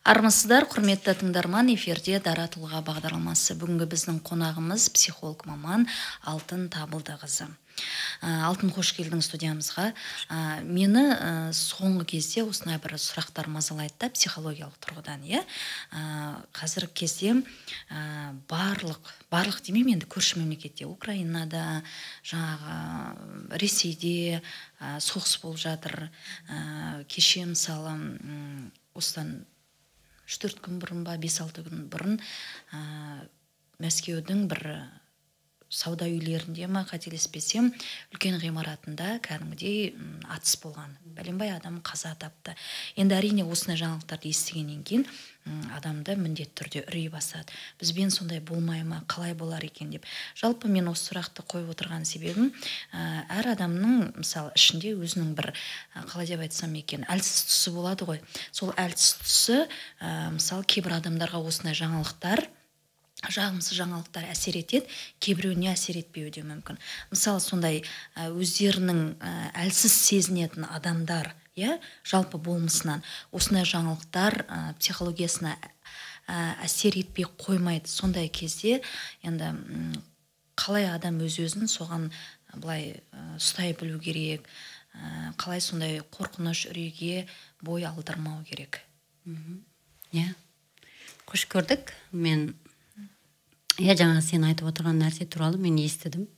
Армысыздар, құрметті тыңдарман, эфирде Дара тұлға бағдарламасы. Бүгінгі біздің қонағымыз психолог маман Алтын Табылдықызы. Алтын, қош келдің студиямызға. Мені соңғы кезде осындай бір сұрақтар мазалайды да, психологиялық тұрғыдан, иә. Қазіргі кезде барлық демеймін, енді көрші мемлекетте, Украинада, жаңағы Ресейде соғыс болып жатыр. Кеше мысалы осыдан 3-4 күн бұрын ба, 5-6 күн бұрын Мәскеудің бір сауда үйлерінде ма, қателеспесем, үлкен ғимаратында кәдімгідей атыс болған. Бәленбай адам қаза тапты. Енді әрине осындай жаңалықтарды естігеннен кейін адамды міндетті түрде үрей басады. Бізбен сондай болмай ма, қалай болар екен деп. Жалпы мен осы сұрақты қойып отырған себебім, әр адамның мысалы ішінде өзінің бір, қалай деп айтсам екен, әлсіз тұсы болады ғой. Сол әлсіз тұсы мысалы кейбір адамдарға осындай жағымсыз жаңалықтар әсер етеді, кейбіреуіне әсер етпеуі де мүмкін. Мысалы сондай өздерінің әлсіз сезінетін адамдар, жалпы болмысынан осындай жаңалықтар психологиясына әсер етпей қоймайды. Сондай кезде енді қалай адам өз-өзін соған былай ұстай білу керек, қалай сондай қорқыныш, үрейге бой алдырмау керек. Қош көрдік. Жаңа сен айтып отырған нәрсе туралы мен естідім.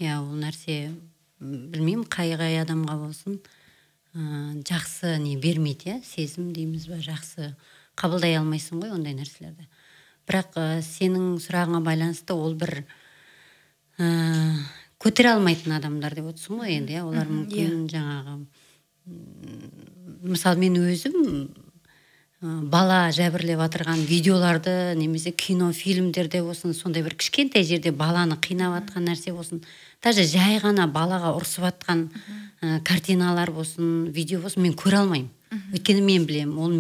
Ол нәрсе, білмеймін, қай адамға болсын, жақсы не бермейді, сезім дейміз ба, жақсы қабылдай алмайсың ғой ондай нәрселерді. Бірақ сенің сұрағыңа байланысты ол бір көтере алмайтын адамдар деп отырсың ғой енді, олар мүмкін жаңағы, мысалы мен өзім бала жәбірлеп атырған видеоларды, немесе кино, фильмдерде болсын, сондай бір кішкентай жерде баланы қинап атқан нәрсе болсын, даже жай ғана балаға ұрсып атқан картиналар болсын, видео болсын, мен көре алмаймын. Өйткені мен білем, ол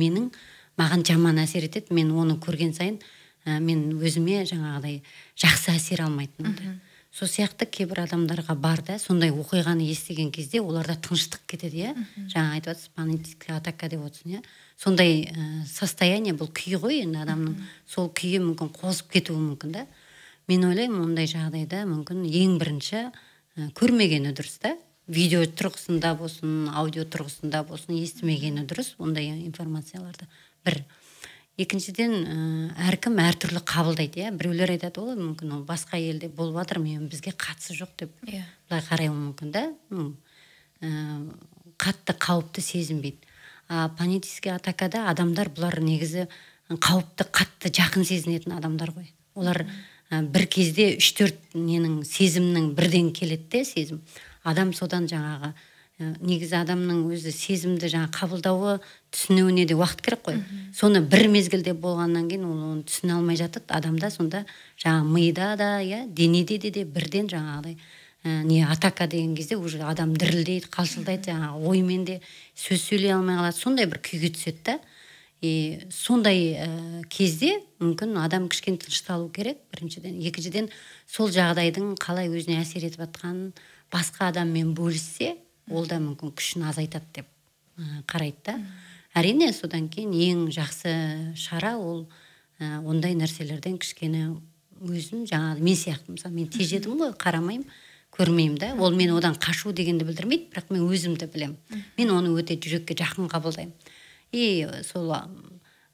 маған жаман әсер етеді. Мен оны көрген сайын, мен өзіме жаңағыдай жақсы әсер алмайтын. Сол сияқты кейбір адамдарға бар да, сондай оқиғаны естіген кезде оларда тыныштық кетеді, жаңа айтып отырсыз, паническая атака деп отырсың, сондай состояние, бұл күй ғой, енді адамның сол күйі мүмкін қозып кетуі мүмкін да. Мен ойлаймын, ондай жағдайда мүмкін ең бірінші көрмегені дұрыс да. Видео тұрғысында болсын, аудио тұрғысында болсын, естімегені дұрыс ондай информацияларды. Бір. Екіншіден, әркім әртүрлі қабылдайды, біреулер айтады, ол мүмкін ол басқа елде болып жатыр, бізге қатысы жоқ деп былай қарауы мүмкін да. Қатты қауіпті сезінбейді. Паническая атакада адамдар, бұлар негізі қауіпті қатты жақын сезінетін адамдар ғой. Олар бір кезде 3-4 сезімнің бірден келеді, сезім. Адам содан жаңағы, негізі адамның өзі сезімді жаңа қабылдауы, түсінуіне де уақыт керек қой. Соны бір мезгілде болғаннан кейін ол оны түсіне алмай жатады. Адамда сонда жаңа мида да, денеде де бірден жаңағыдай атака деген кезде уже адам дірілдейді, қалшылдайды, жаңағы оймен де сөз сөйлей алмай қалады. Сондай бір күйге түседі да. Сондай кезде мүмкін адам кішкене тынышталу керек, біріншіден. Екіншіден, сол жағдайдың қалай өзіне әсер етіп жатқанын басқа адаммен бөліссе, ол да мүмкін күшін азайтады деп қарайды да. Әрине, содан кейін ең жақсы шара ол ондай нәрселерден кішкене өзім жаңағы мен сияқты, мысалы мен тежедім ғой, қарамаймын, көрмеймін да. Ол мен одан қашу дегенді білдірмейді, бірақ мен өзімді білем. Мен оны өте жүрекке жақын қабылдаймын. Сол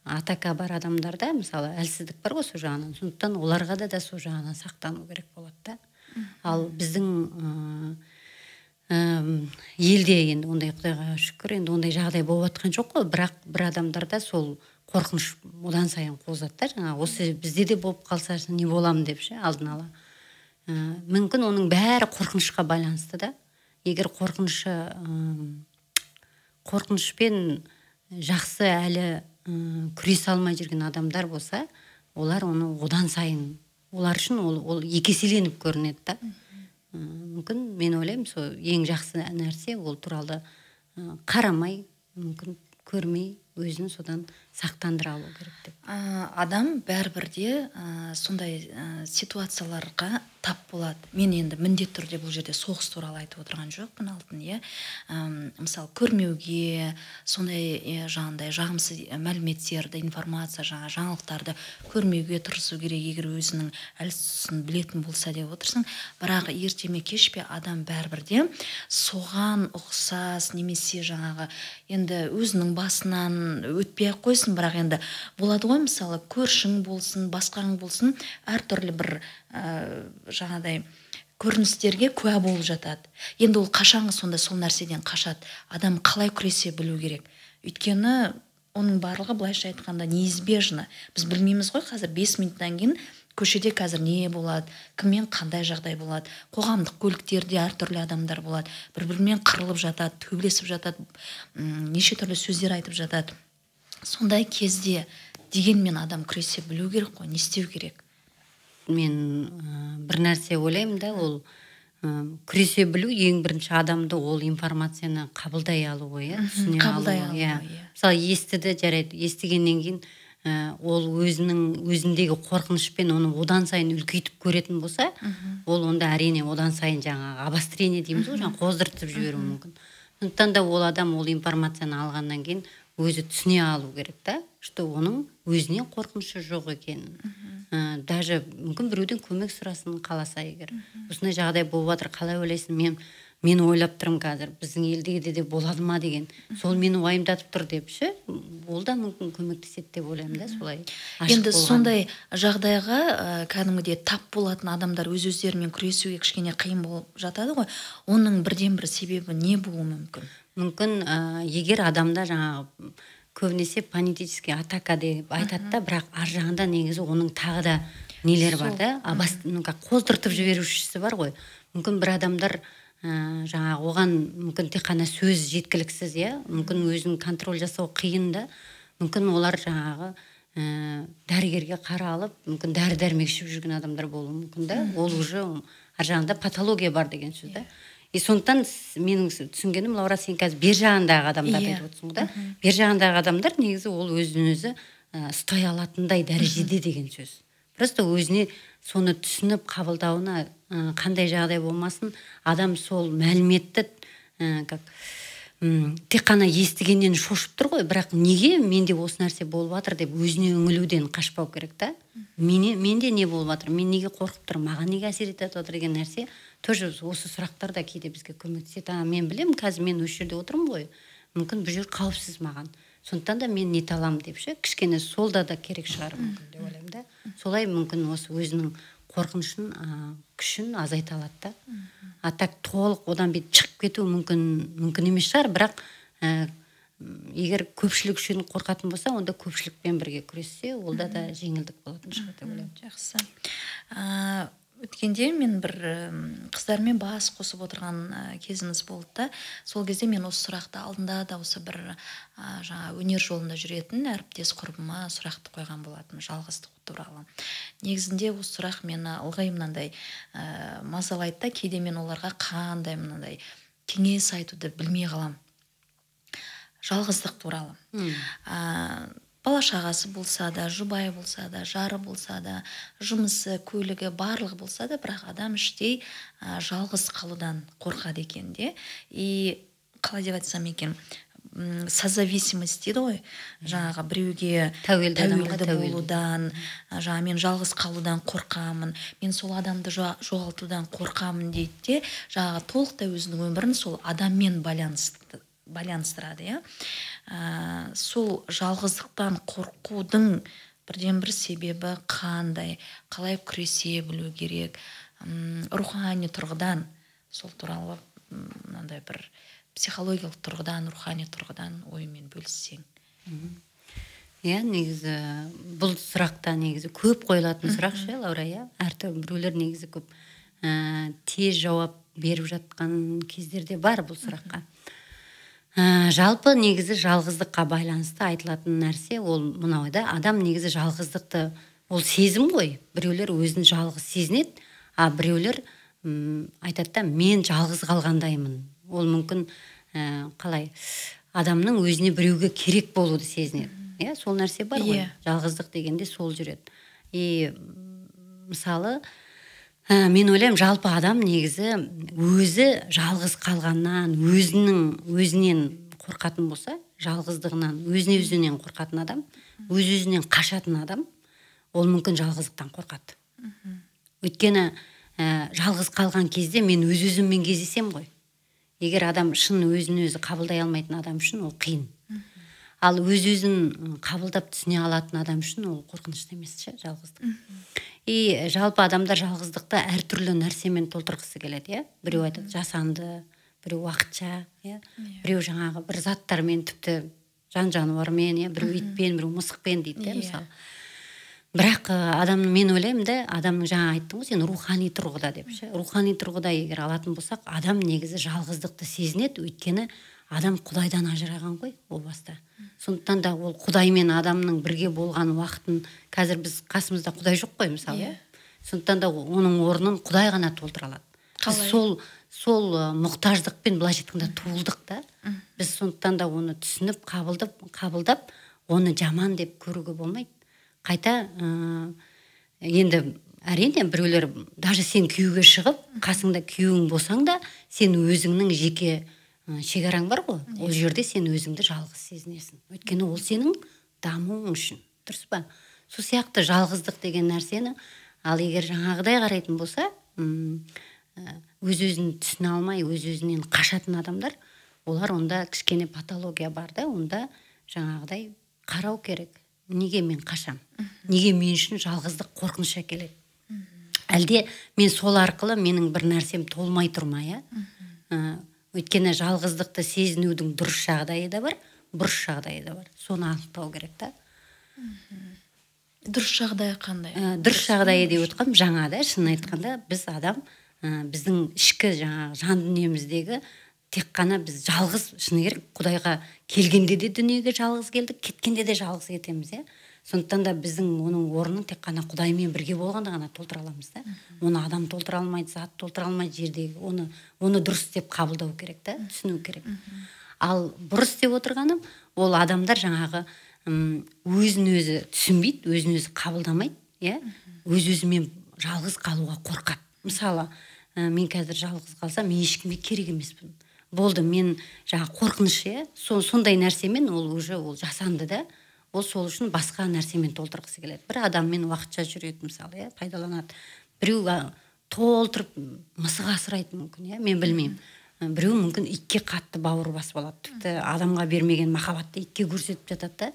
атака бар адамдарда, мысалы, әлсіздік бар ғой сол жағынан. Сондықтан оларға да сол жағынан сақтану керек болады да. Ал біздің елде енді ондай, Құдайға шүкір, енді ондай жағдай болып жатқан жоқ қой, бірақ бір адамдарда сол қорқыныш одан сайын қозады да, жаңа осы бізде де болып қалса не боламын деп ше, алдын ала. Мүмкін оның бәрі қорқынышқа байланысты да. Егер қорқынышпен жақсы әлі күресе алмай жүрген адамдар болса, олар оны одан сайын, олар үшін ол екеселеніп көрінеді да. Мүмкін мен ойлаймын, сол ең жақсы нәрсе ол туралы қарамай, мүмкін көрмей, өзін содан сақтандыра алу керек деп. Адам бәрібірде сондай ситуацияларға тап болады. Мен енді міндетті түрде бұл жерде соғыс туралы айтып отырған жоқпын алтын, иә. Мысалы көрмеуге, сондай жаңағындай жағымсыз мәліметтерді, информация, жаңалықтарды көрмеуге тырысу керек, егер өзінің әлсін білетін болса деп отырсың. Бірақ ерте ме кеш пе адам бәрібірде соған ұқсас немесе жаңағы енді өзінің басынан өтпей ақ қойсын, бірақ енді болады ғой, мысалы көршің болсын, басқаң болсын, әртүрлі бір жаңадай көріністерге куә болып жатады. Енді ол қашанғы сонда сол нәрседен қашады. Адам қалай күресе білу керек. Өйткені оның барлығы былайша айтқанда неизбежно. Біз білмейміз ғой, қазір 5 минуттан кейін көшеде қазір не болады, кіммен қандай жағдай болады, қоғамдық көліктерде әртүрлі адамдар болады, бір-бірімен қырылып жатады, төбелесіп жатады, неше түрлі сөздер айтып жатады. Сондай кезде дегенмен адам күресе білу керек қой, не істеу керек? Мен бір нәрсе ойлаймын да, ол күресе білу ең бірінші адамды ол информацияны қабылдай алу ғой, қабылдай алу. Мысалы естіді, жарайды, естігеннен кейін ол өзіндегі қорқынышпен оны одан сайын үлкейтіп көретін болса, ол онда әрине одан сайын жаңағы обострение дейміз ғой, жаңағы қоздыртып жіберуі мүмкін. Сондықтан да ол адам ол информацияны алғаннан кейін өзі түсіне алу керек та, что оның өзіне қорқынышы жоқ екенін. Даже мүмкін біреуден көмек сұрасын қаласа егер. Осындай жағдай болып жатыр, қалай ойлайсың? Мен ойлап тұрмын қазір, біздің елдегі де болады ма деген. Сол мені уайымдатып тұр деп ше, ол да мүмкін көмектеседі деп ойлаймын да, солай. Енді сондай жағдайға кәдімгідей тап болатын адамдар өз-өздерімен күресуге кішкене қиын болып жатады ғой. Оның бірден бір себебі не болуы мүмкін? Мүмкін егер адамда жаңағы көбінесе панический атака деп айтады да, бірақ ар жағында негізі оның тағы да нелер бар да, қоздыртып жіберушісі бар ғой. Мүмкін бір адамдар жаңағы оған мүмкін тек қана сөз жеткіліксіз, иә, мүмкін өзін контроль жасау қиын да, мүмкін олар жаңағы дәрігерге қаралып, мүмкін дәрі-дәрмек ішіп жүрген адамдар болуы мүмкін да, ол уже ар жағында патология бар деген сөз да. Сондықтан менің түсінгенім, Лаура, сен қазір бер жағындағы адамдарды айтып отырсың да. Бер жағындағы адамдар негізі ол өзін өзі ұстай алатындай дәрежеде деген сөз. Просто өзіне соны түсініп қабылдауына қандай жағдай болмасын, адам сол мәліметті тек қана естігеннен шошып тұр ғой, бірақ неге менде осы нәрсе болып жатыр деп өзіне үңілуден қашпау керек та. Менде не болып жатыр, мен неге қорқып тұрмын, маған неге әсер етіп отыр деген нәрсе тоже осы сұрақтар да кейде бізге көмектеседі. Мен білемін, қазір мен осы жерде отырмын ғой, мүмкін бұл жер қауіпсіз маған, сондықтан да мен нете аламын деп ше, кішкене солда да керек шығар мүмкін деп ойлаймын да. Солай мүмкін осы өзінің қорқынышын, күшін азайта алады да. Так толық одан бет шығып кету мүмкін емес шығар, бірақ егер көпшілік үшін қорқатын болса, онда көпшілікпен бірге күрессе, олда да жеңілдік болатын шығар деп ойлаймын. Жақсы. Өткенде мен бір қыздармен бас қосып отырған кезіміз болды да, сол кезде мен осы сұрақты алдында да осы бір жаңа өнер жолында жүретін әріптес құрбыма сұрақты қойған болатын, жалғыздық туралы. Негізінде осы сұрақ мені ылғи мынандай мазалайды да, кейде мен оларға қандай мынандай кеңес айтуды білмей қалам. Жалғыздық туралы. Бала шағасы болса да, жұбайы болса да, жары болса да, жұмысы, көлігі барлығы болса да, бірақ адам іштей жалғыз қалудан қорқады екен де. И қалай деп айтсам екен, созависимость дейді ғой, жаңағы біреуге тәуелді болудан, жаңа мен жалғыз қалудан қорқамын, мен сол адамды жоғалтудан қорқамын дейді де, жаңағы толықтай өзінің өмірін сол адаммен байланыстырады, иә. Сол жалғыздықтан қорқудың бірден бір себебі қандай, қалай күресе білу керек, рухани тұрғыдан, сол туралы мынандай бір психологиялық тұрғыдан, рухани тұрғыдан оймен бөліссең. Иә, негізі бұл сұрақта негізі көп қойылатын сұрақ ше, Лаура, иә. Әртүрлі біреулер негізі көп тез жауап беріп жатқан кездерде бар бұл сұраққа. Жалпы негізі жалғыздыққа байланысты айтылатын нәрсе ол мынау да, адам негізі жалғыздықты ол сезім ғой. Біреулер өзін жалғыз сезінеді, біреулер айтады да, мен жалғыз қалғандаймын. Ол мүмкін қалай адамның өзіне біреуге керек болуды сезінеді. Иә, сол нәрсе бар ғой. Жалғыздық дегенде сол жүреді. И мысалы, мен ойлаймын, жалпы адам негізі өзі жалғыз қалғаннан, өзінен қорқатын болса, жалғыздығынан, өзінен қорқатын адам, өзінен қашатын адам, ол мүмкін жалғыздықтан қорқады. Өйткені жалғыз қалған кезде мен өзіммен кездесем ғой. Егер адам шын өзін-өзі қабылдай алмайтын адам үшін ол қиын. Ал өзін қабылдап түсіне алатын адам үшін ол қорқынышты емес, жалғыздық. И жалпы адамдар жалғыздықты әртүрлі нәрсемен толтырғысы келеді, иә? Біреу айтады жасанды, біреу уақытша, иә? Біреу жаңағы бір заттармен, тіпті жан-жануармен, иә? Біреу итпен, біреу мысықпен дейді, мысалы. Бірақ мен ойлаймын да, адамның жаңа айттың ғой сен рухани тұрғыда деп ше. Рухани тұрғыда егер алатын болсақ, адам негізі жалғыздықты сезінеді, өйткені адам Құдайдан ажыраған ғой ол баста. Сондықтан да ол Құдаймен адамның бірге болған уақытын, қазір біз қасымызда Құдай жоқ қой мысалы. Сондықтан да оның орнын Құдай ғана толтыра алады. Сол мұқтаждықпен былайша айтқанда туылдық та. Біз сондықтан да оны түсініп, қабылдап, оны жаман деп көруге болмайды. Қайта енді әрине біреулер даже сен күйеуге шығып, қасыңда күйеуің болсаң да, сен өзіңнің жеке шекараң бар ғой. Ол жерде сен өзіңді жалғыз сезінесің. Өйткені ол сенің дамуың үшін. Дұрыс па? Сол сияқты жалғыздық деген нәрсені, ал егер жаңағыдай қарайтын болса, өз-өзін түсіне алмай, өз-өзінен қашатын адамдар, олар онда кішкене патология бар да, онда жаңағыдай қарау керек. Неге мен қашам? Неге мен үшін жалғыздық қорқыныш әкеледі? Әлде мен сол арқылы менің бір нәрсем толмай тұрма, иә? Өйткені жалғыздықты сезінудің дұрыс жағдайы да бар, бұрыс жағдайы да бар. Соны анықтау керек та. Дұрыс жағдайы қандай? Дұрыс жағдайы деп отқам жаңа да, шын айтқанда, біз адам, біздің ішкі жаңағы жан дүниеміздегі тек қана біз жалғыз, шыны керек, Құдайға келгенде де дүниеге жалғыз келдік, кеткенде де жалғыз кетеміз, иә. Сондықтан да біздің оның орнын тек қана Құдаймен бірге болғанда ғана толтыра аламыз да. Оны адам толтыра алмайды, зат толтыра алмайды жердегі. Оны дұрыс деп қабылдау керек та, түсіну керек. Ал бұрыс деп отырғаным, ол адамдар жаңағы өзін-өзі түсінбейді, өзін-өзі қабылдамайды, иә. Өз-өзімен жалғыз қалуға қорқады. Мысалы, мен қазір жалғыз қалсам, мен ешкімге керек емеспін. Болды, мен жаңа қорқыныш, иә, сондай нәрсемен ол уже ол жасанды да, ол сол үшін басқа нәрсемен толтырғысы келеді. Бір адаммен уақытша жүреді, мысалы, иә, пайдаланады. Біреу толтырып мысық асырайды мүмкін, иә, мен білмеймін. Біреу мүмкін итке қатты бауыр басып алады, тіпті адамға бермеген махаббатты итке көрсетіп жатады да.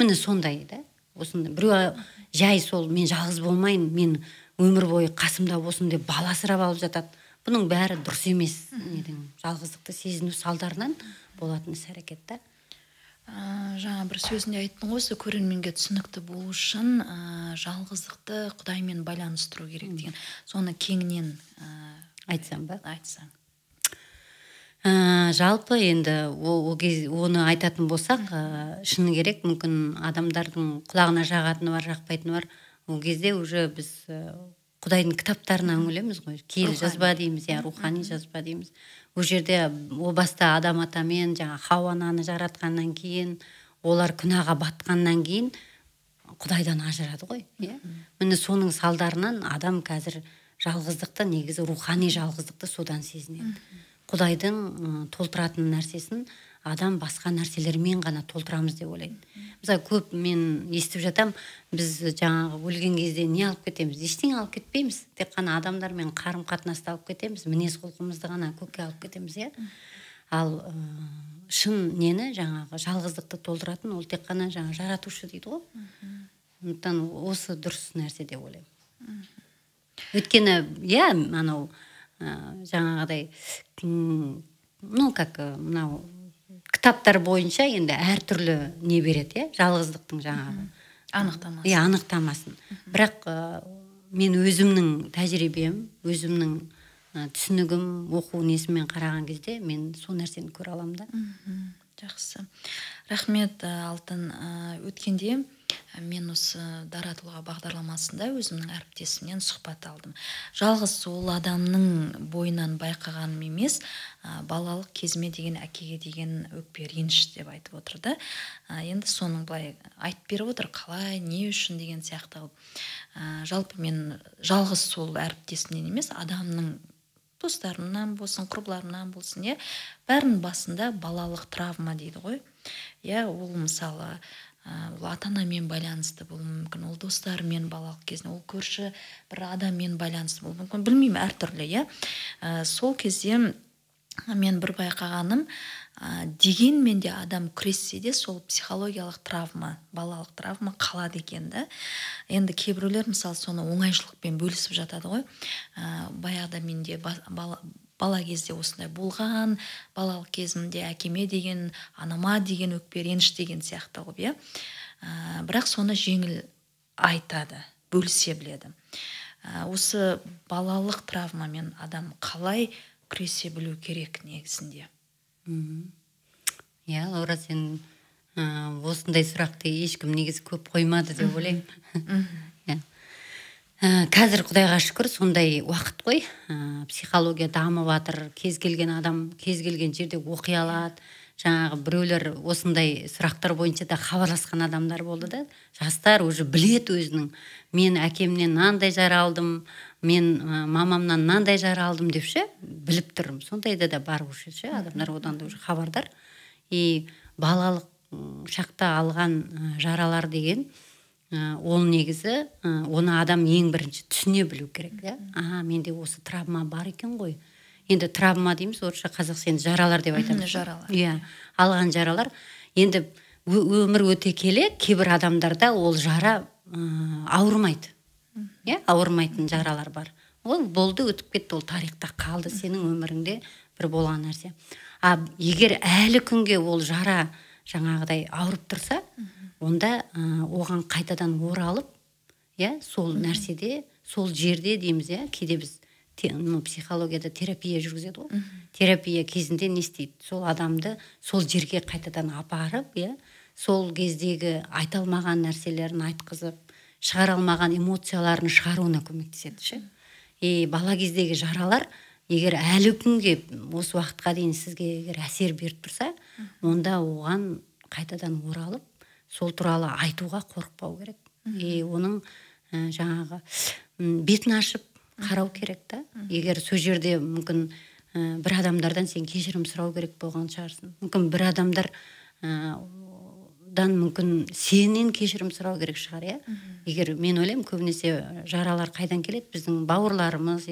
Міне сондай да. Осындай біреу жай сол мен жалғыз болмайын, мен өмір бойы қасымда болсын деп бала асырап алып жатады. Бұның бәрі дұрыс емес. Жалғыздықты сезіну салдарынан болатын іс-әрекет та. Жаңа бір сөзінде айттың ғой, көрерменге түсінікті болу үшін жалғыздықты Құдаймен байланыстыру керек деген. Соны кеңінен айтсам ба? Айтсаң. Жалпы енді оны айтатын болсақ, шыны керек, мүмкін адамдардың құлағына жағатыны бар, жақпайтыны бар. Ол кезде уже біз Құдайдың кітаптарына үңілеміз ғой. Киелі жазба дейміз, я рухани жазба дейміз. Ол жерде о баста Адам атамен жаңа Хауа ананы жаратқаннан кейін, олар күнәға батқаннан кейін Құдайдан ажырады ғой, иә. Міне соның салдарынан адам қазір жалғыздықты, негізі рухани жалғыздықты содан сезінеді. Құдайдың толтыратын нәрсесін адам басқа нәрселермен ғана толтырамыз деп ойлайды. Мысалы, көп мен естіп жатам, біз жаңағы өлген кезде не алып кетеміз? Ештеңе алып кетпейміз. Тек қана адамдармен қарым-қатынасты алып кетеміз, мінез-құлқымызды ғана көкке алып кетеміз, иә. Ал шын нені жаңағы жалғыздықты толтыратын ол тек қана жаңа жаратушы дейді ғой. Сондықтан осы дұрыс нәрсе деп ойлаймын. Өйткені, иә, анау жаңағыдай, мынау кітаптар бойынша енді әртүрлі не береді, жалғыздықтың жаңағы анықтамасын. Иә, анықтамасын. Бірақ мен өзімнің тәжірибем, өзімнің түсінігім, оқу несімен қараған кезде мен сол нәрсені көре аламын да. Жақсы. Рахмет, Алтын. Өткенде Мен осы дара тұлға бағдарламасында өзімнің әріптесімнен сұхбат алдым. Жалғыз ол адамның бойынан байқағаным емес, балалық кезіме деген әкеге деген өкпе реніш деп айтып отырды. Енді соның былай айтып беріп отыр, қалай, не үшін деген сияқты. Жалпы мен жалғыз сол әріптесімнен емес, адамның достарымнан болсын, құрбыларымнан болсын, бәрінің басында балалық травма дейді ғой. Ол мысалы ол ата-анамен байланысты болуы мүмкін, ол достарымен балалық кезінде, ол көрші бір адаммен байланысты болуы мүмкін, білмеймін, әртүрлі. Сол кезде мен бір байқағаным, дегенмен де адам күрессе де сол психологиялық травма, балалық травма қалады екен да. Енді кейбіреулер мысалы соны оңайшылықпен бөлісіп жатады ғой. Баяғыда менде бала кезде осындай болған, балалық кезімде әкеме деген, анама деген өкпе реніш деген сияқты ғой. Бірақ соны жеңіл айтады, бөлісе біледі. Осы балалық травмамен адам қалай күресе білу керек негізінде? Лаура, сен осындай сұрақты ешкім негізі көп қоймады деп ойлаймын. Қазір Құдайға шүкір сондай уақыт қой, психология дамып жатыр, кез келген адам кез келген жерде оқи алады. Жаңағы біреулер осындай сұрақтар бойынша да хабарласқан адамдар болды да. Жастар уже білет өзінің, мен әкемнен мынандай жара алдым, мен мамамнан мынандай жара алдым деп біліп тұрмын. Сондайда да бар уже адамдар одан да уже хабардар. Балалық шақта алған жаралар деген, ол негізі, оны адам ең бірінші түсіне білу керек. Менде осы травма бар екен ғой. Енді травма дейміз, орысша қазақша енді жаралар деп айтамыз. Жаралар. Алған жаралар. Енді өмір өте келе кейбір адамдарда ол жара ауырмайды. Ауырмайтын жаралар бар. Ол болды, өтіп кетті, ол тарихта қалды, сенің өміріңде бір болған нәрсе. Егер әлі күнге ол жара жаңағыдай ауырып тұрса, онда оған қайтадан оралып, сол нәрседе, сол жерде дейміз, кейде біз психологияда терапия жүргізеді ғой. Терапия кезінде не істейді? Сол адамды сол жерге қайтадан апарып, сол кездегі айта алмаған нәрселерін айтқызып, шығара алмаған эмоцияларын шығаруына көмектеседі. Бала кездегі жаралар егер әлі күнге осы уақытқа дейін сізге егер әсер беріп тұрса, онда оған қайтадан оралып, сол туралы айтуға қорықпау керек. Оның жаңағы бетін ашып қарау керек та. Егер сол жерде мүмкін бір адамдардан сен кешірім сұрау керек болған шығарсың. Мүмкін бір адамдардан мүмкін сенен кешірім сұрау керек шығар, Егер мен ойлаймын, көбінесе жаралар қайдан келеді? Біздің бауырларымыз,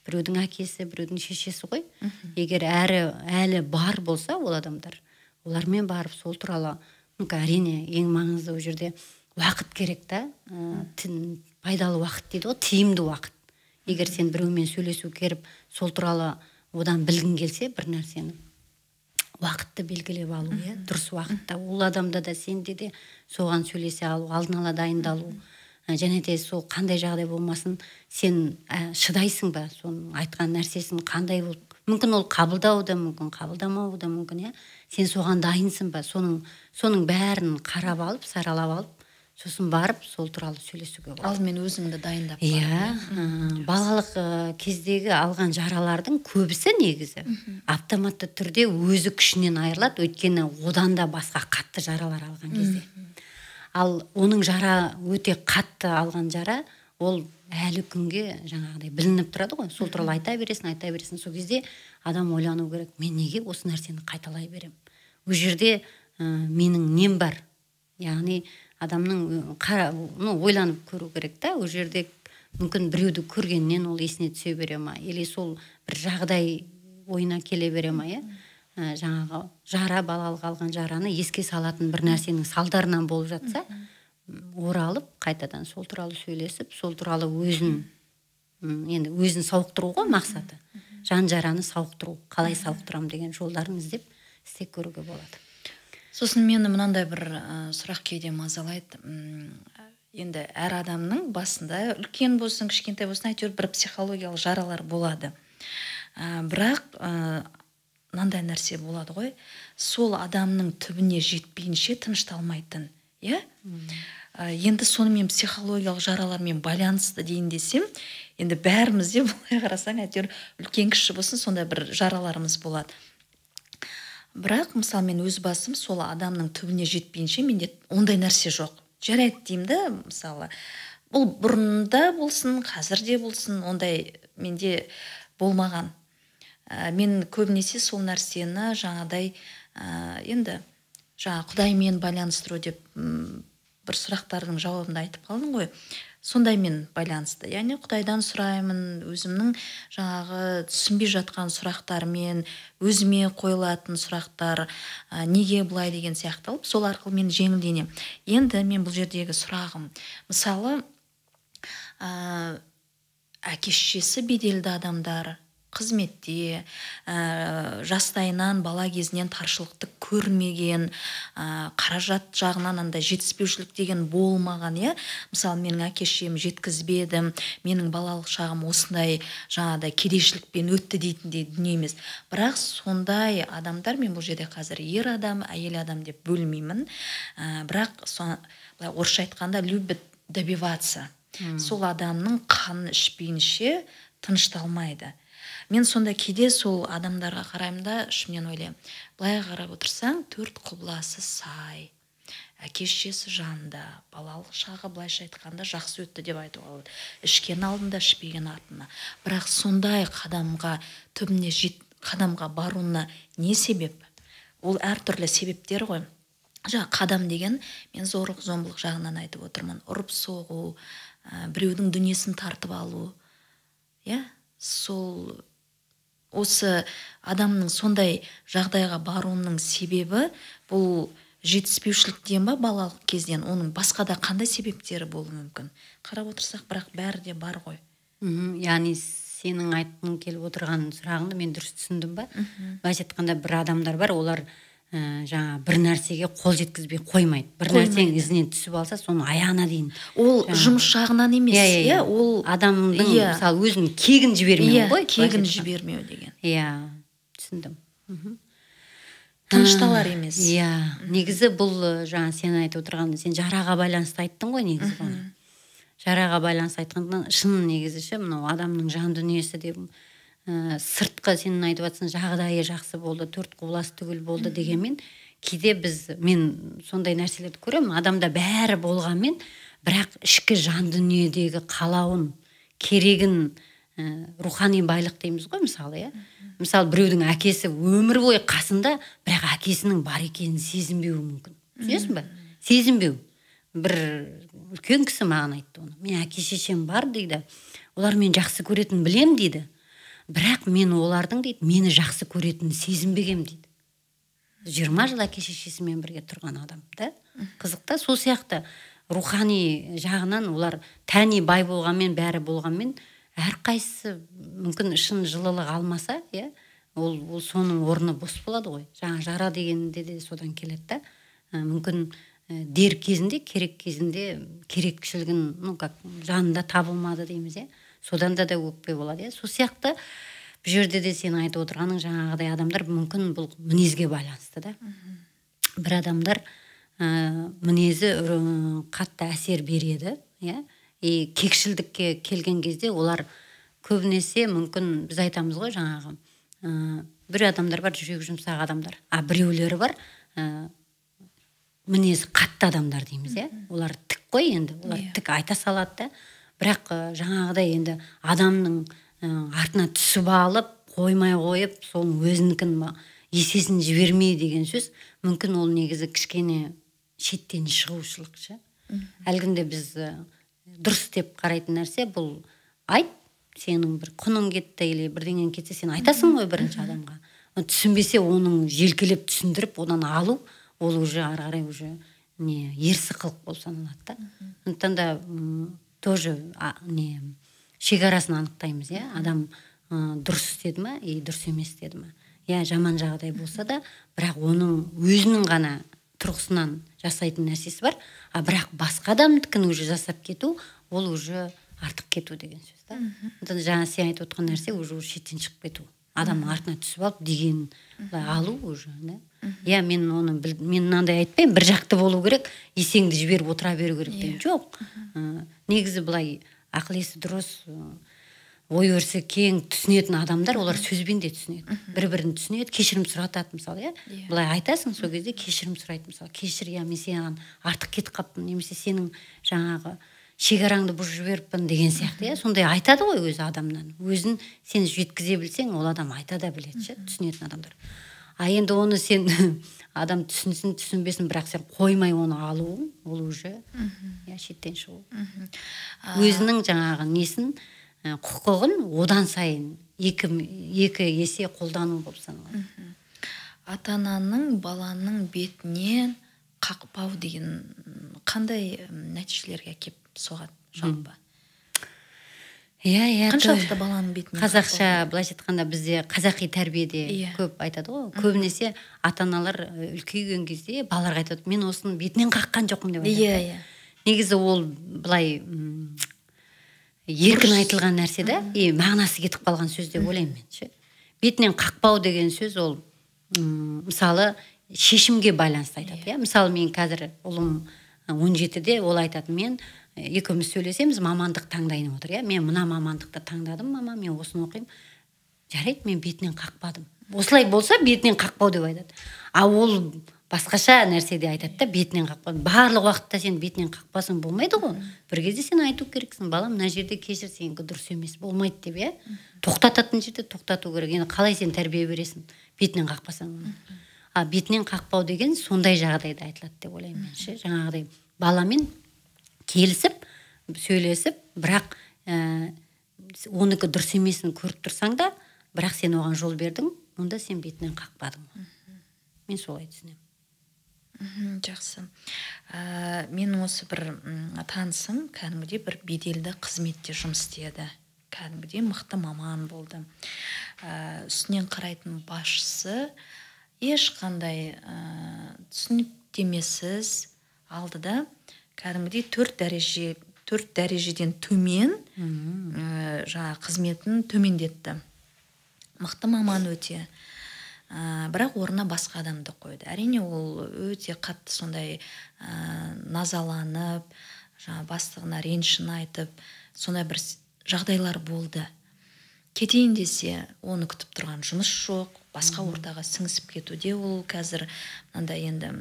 біреудің әкесі, біреудің шешесі ғой. Егер әлі бар болса ол адамдар, олармен барып сол туралы, әрине ең маңызды ол жерде уақыт керек та. Пайдалы уақыт дейді ғой, тиімді уақыт. Егер сен біреумен сөйлесу керіп, сол туралы одан білгің келсе бір нәрсені, уақытты белгілеп алу, дұрыс уақытта. Ол адамда да сенде де соған сөйлесе алу, алдын ала дайындалу. Және де сол қандай жағдай болмасын, сен шыдайсың ба, соның айтқан нәрсесін қандай болып, мүмкін ол қабылдау да мүмкін, қабылдамау да мүмкін, сен соған дайынсың ба, соның бәрін қарап алып, саралап алып, сосын барып сол туралы сөйлесуге болады. Алдымен өзіңді дайындап. Балалық кездегі алған жаралардың көбісі негізі автоматты түрде өзі күшінен айырылады, өйткені одан да басқа қатты жаралар алған кезде. Ал оның жара өте қатты алған жара, ол әлі күнге жаңағыдай білініп тұрады ғой. Сол туралы айта бересің. Сол кезде адам ойлану керек, мен неге осы нәрсені қайталай берем? Ол жерде менің нем бар? Яғни адамның ойланып көру керек та. Ол жерде мүмкін біреуді көргеннен ол есіне түсе бере ма? Или сол бір жағдай ойына келе бере ма, жаңағы жара, балалық алған жараны еске салатын бір нәрсенің салдарынан болып жатса, оралып, қайтадан сол туралы сөйлесіп, сол туралы өзін сауықтыру ғой мақсаты. Жан жараны сауықтыру, қалай сауықтырам деген жолдарын іздеп істеп көруге болады. Сосын мені мынандай бір сұрақ кейде мазалайды. Енді әр адамның басында үлкен болсын, кішкентай болсын, әйтеуір бір психологиялық жаралар болады. Бірақ мынандай нәрсе болады ғой, сол адамның түбіне жетпейінше тынышталмайтын. Енді сонымен психологиялық жаралармен байланысты дейін десем, енді бәрімізде былай қарасаң әйтеуір үлкен кіші болсын сондай бір жараларымыз болады. Бірақ мысалы мен өз басым сол адамның түбіне жетпейінше менде ондай нәрсе жоқ. Жарайды деймін да, мысалы бұл бұрында болсын, қазірде болсын, ондай менде болмаған. Мен көбінесе сол нәрсені жаңадай енді Құдаймен байланыстыру деп бір сұрақтардың жауабында айтып қалдың ғой. Сондаймен байланысты. Яғни Құдайдан сұраймын, өзімнің жаңағы түсінбей жатқан сұрақтармен, өзіме қойылатын сұрақтар, неге бұлай деген сияқталып, сол арқылы мен жеңілденемін. Енді мен бұл жердегі сұрағым, мысалы, әке-шешесі беделді адамдар, қызметте, жастайынан бала кезінен таршылықты көрмеген, қаражат жағынан андай жетіспеушілік деген болмаған, Мысалы, менің әке-шешем жеткізбеді, менің балалық шағым осындай жаңағыдай кедейшілікпен өтті дейтіндей дүние емес. Бірақ сондай адамдар, мен бұл жерде қазір ер адам, әйел адам деп бөлмеймін, бірақ орысша айтқанда любит добиваться. Сол адамның қанын ішпейінше тынышталмайды. Мен сонда кейде сол адамдарға қараймын да, ішімнен ойлаймын. Былай қарап отырсаң, 4 құбыласы сай, әке-шешесі жанында, балалық шағы былайша айтқанда жақсы өтті деп айтуға болады. Ішкен алдында, ішпеген артына. Бірақ сондай түбіне қадамға баруына не себеп? Ол әртүрлі себептер ғой. Қадам деген, мен зорлық-зомбылық жағынан айтып отырмын. Ұрып соғу, біреудің дүниесін тартып алу. Сол осы адамның сондай жағдайға баруының себебі бұл жетіспеушіліктен ба, балалық кезден, оның басқа да қандай себептері болуы мүмкін. Қарап отырсақ, бірақ бәрі де бар ғой. Яғни сенің айтқың келіп отырған сұрағыңды мен дұрыс түсіндім ба? Былайша айтқанда бір адамдар бар, олар жаңа бір нәрсеге қол жеткізбей қоймайды. Бір нәрсенің ізінен түсіп алса, соны аяғына дейін. Ол жұмыс жағынан емес, ол адамның мысалы өзінің кегін жібермеу ғой. Кегін жібермеу деген. Түсіндім. Тынышталар емес. Негізі бұл жаңа сен айтып отырған, сен жараға байланысты айттың ғой негізі бұны. Жараға байланысты айтқанда шын негізі мынау адамның жан дүниесі деп сыртқы сенің айтып жатсың жағдайы жақсы болды, 4 құбыласы түгел болды дегенмен, кейде мен сондай нәрселерді көремін, адамда бәрі болғанмен, бірақ ішкі жан дүниедегі қалауын, керегін, рухани байлық дейміз ғой, мысалы, Мысалы, біреудің әкесі өмір бойы қасында, бірақ әкесінің бар екенін сезінбеуі мүмкін. Түсінесің бе? Сезінбеу. Бір үлкен кісі маған айтты оны. Мен әке-шешем бар дейді. Олар мен жақсы көретін білем дейді. Бірақ мен олардың дейді, мені жақсы көретінін сезінбегем дейді. 20 жыл әке-шешесімен бірге тұрған адам, Қызық та, сол сияқты рухани жағынан олар тәни бай болғанмен, бәрі болғанмен, әрқайсысы мүмкін шын жылылық алмаса, ол соның орны бос болады ғой. Жаңа жара дегенде де содан келеді. Мүмкін дер кезінде, керек кезінде керекшілігін жанында табылмады дейміз, содан да өкпе болады. Сол сияқты бұл жерде де сен айтып отырғаның жаңағыдай адамдар мүмкін бұл мінезге байланысты. Бір адамдар мінезі қатты әсер береді, кекшілдікке келген кезде олар көбінесе мүмкін біз айтамыз ғой жаңағы бір адамдар бар, жүрегі жұмсақ адамдар, біреулері бар мінез қатты адамдар дейміз, олар тік қой, енді олар тік айта салады, бірақ жаңағыдай енді адамның артына түсіп алып қоймай қойып, соның өзінікін есесін жібермей деген сөз, мүмкін ол негізі кішкене шеттен шығушылық. Әлгінде біз дұрыс деп қарайтын нәрсе, бұл сенің бір құның кетті, или бірдеңен кетсе, сен айтасың ғой бірінші адамға. Түсінбесе, оның желкелеп түсіндіріп, одан алу, ол уже ары қарай уже ерсі қылық болып саналады. Сондықтан да тоже шекарасын анықтаймыз, адам дұрыс істеді ме, дұрыс емес істеді ме. Жаман жағдай болса да, бірақ оның өзінің ғана тұрғысынан жасайтын нәрсесі бар, бірақ басқа адамдікін уже жасап кету, ол уже артық кету деген сөз. Жаңа сен айтып отқан нәрсе уже шеттен шығып кету. адамның артына түсіп алып деген алу уже, да. Иә, мен мынандай айтпаймын, бір жақты болу керек, есеңді жіберіп отыра беру керек деймін. Жоқ. Негізі былай ақыл есі дұрыс, ой өрісі кең түсінетін адамдар, олар сөзбен де түсінеді. Бір-бірін түсінеді, кешірім сұратады, мысалы, иә. Былай айтасың, сол кезде кешірім сұрайды, мысалы, кешір, иә, мен сенен артық кетіп қалыппын, немесе сенің жаңағы шекараңды бұзып жіберіппін деген сияқты, иә. Сондай айтады ғой өзі адамнан. Өзін сен жеткізе білсең, ол адам айта да біледі, ше, түсінетін адамдар. Енді оны сен адам түсінсін, түсінбесін, бірақ сен қоймай оны алуың, ол уже шеттен шығу. Өзінің жаңағы несін, құқығын одан сайын екі есе қолдану болып саналады. Ата-ананың баланың бетінен қақпау деген қандай нәтижелерге әкеп соғады жалпы? Иә, қаншалықты баланың бетінен қазақша былайша айтқанда бізде қазақи тәрбиеде көп айтады ғой. Көбінесе ата-аналар үлкейген кезде балаларға айтады, мен осының бетінен қаққан жоқпын деп айтады. Негізі ол былай еркін айтылған нәрсе да, мағынасы кетіп қалған сөз деп ойлаймын мен, ше. Бетінен қақпау деген сөз ол мысалы шешімге байланысты айтады, иә. Мысалы мен қазір ұлым 17-де, ол айтады, мен екеуміз сөйлесеміз, мамандық таңдайын отыр, иә. Мен мына мамандықты таңдадым, мама, мен осыны оқимын. Жарайды, мен бетінен қақпадым. Осылай болса бетінен қақпау деп айтады. А ол басқаша нәрседе айтады да, бетінен қақпадым. Барлық уақытта сен бетінен қақпасың болмайды ғой. Бір кезде сен айту керексің, балам, мына жерде кешір, сенікі дұрыс емес, болмайды деп, иә. Тоқтататын жерде тоқтату керек. Енді қалай сен тәрбие бересің, бетінен қақпасаң. А бетінен қақпау деген сондай жағдайда айтылады деп ойлаймын мен, ше. Жаңағыдай баламен келісіп, сөйлесіп, бірақ оныкі дұрыс емесін көріп тұрсаң да, бірақ сен оған жол бердің, онда сен бетінен қақпадың. Мен солай түсінемін. Жақсы. Менің осы бір танысым кәдімгідей бір беделді қызметте жұмыс істеді. Кәдімгідей мықты маман болды. Үстінен қарайтын басшысы ешқандай түсініктемесіз алды да, кәдімгідей 4 дәрежеден төмен жаңа қызметін төмендетті. Мықты маман өте. Бірақ орнына басқа адамды қойды. Әрине ол өте қатты сондай назаланып, жаңа бастығына ренішін айтып, сондай бір жағдайлар болды. Кетейін десе, оны күтіп тұрған жұмыс жоқ, басқа ортаға сіңісіп кетуде ол қазір мынандай енді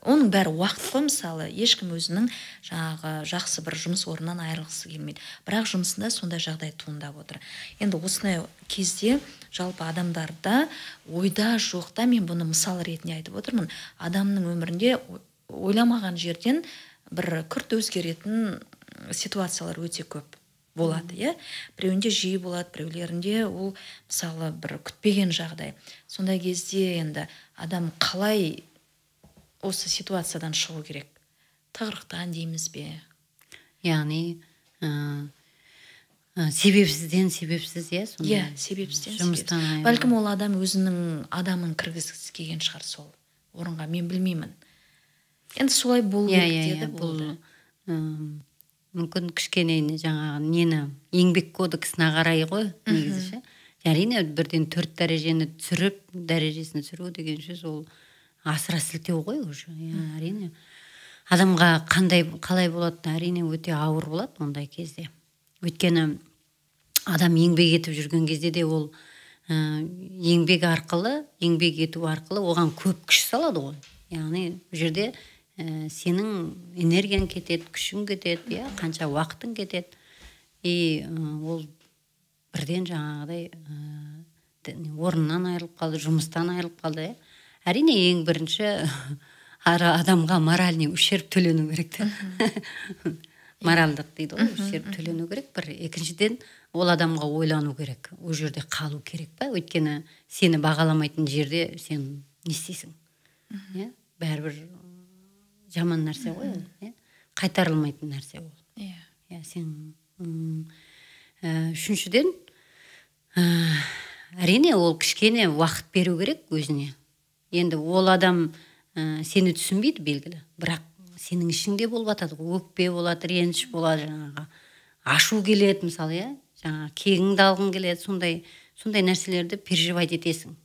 оның бәрі уақыт қой, мысалы, ешкім өзінің жаңағы жақсы бір жұмыс орнынан айырылғысы келмейді. Бірақ жұмысында сондай жағдай туындап отыр. Енді осындай кезде жалпы адамдарда ойда жоқта, мен бұны мысал ретінде айтып отырмын, адамның өмірінде ойламаған жерден бір күрт өзгеретін ситуациялар өте көп болады, иә. Біреуінде жиі болады, біреулерінде ол мысалы бір күтпеген жағдай. Сондай кезде енді адам қалай осы ситуациядан шығу керек? Тығырықтан дейміз бе? Яғни себепсізден, иә, сонда. Иә, себепсізден. Бәлкім ол адам өзінің адамын кіргізгісі келген шығар сол орынға, мен білмеймін. Енді солай болу керек деді, болды. Мүмкін кішкене жаңағы нені еңбек кодексіне қарай ғой, негізі. Әрине бірден 4 дәрежені түсіріп, дәрежесін түсіру деген сөз ол асыра сілтеу ғой уже. Әрине адамға қалай болады, әрине өте ауыр болады ондай кезде. Өйткені адам еңбек етіп жүрген кезде де ол еңбек ету арқылы оған көп күш салады ғой. Яғни бұл жерде сенің энергияң кетеді, күшің кетеді, қанша уақытың кетеді. Ол бірден жаңағыдай орнынан айырылып қалды, жұмыстан айырылып қалды. Әрине ең бірінші адамға моральный ущерб төлену керек. Моральдық дейді ғой, ущерб төлену керек. Бір екіншіден ол адамға ойлану керек. Ол жерде қалу керек па? Өйткені сені бағаламайтын жерде сен не істейсің? Бәрібір жаман нәрсе ғой, қайтарылмайтын нәрсе ол. Сен үшіншіден әрине ол кішкене уақыт беру керек өзіне. Енді ол адам сені түсінбейді белгілі, бірақ сенің ішіңде болып жатады, өкпе болады, реніш болады, жаңағы ашу келеді мысалы, жаңағы кегіңді алғың келеді, сондай сондай нәрселерді переживать етесің.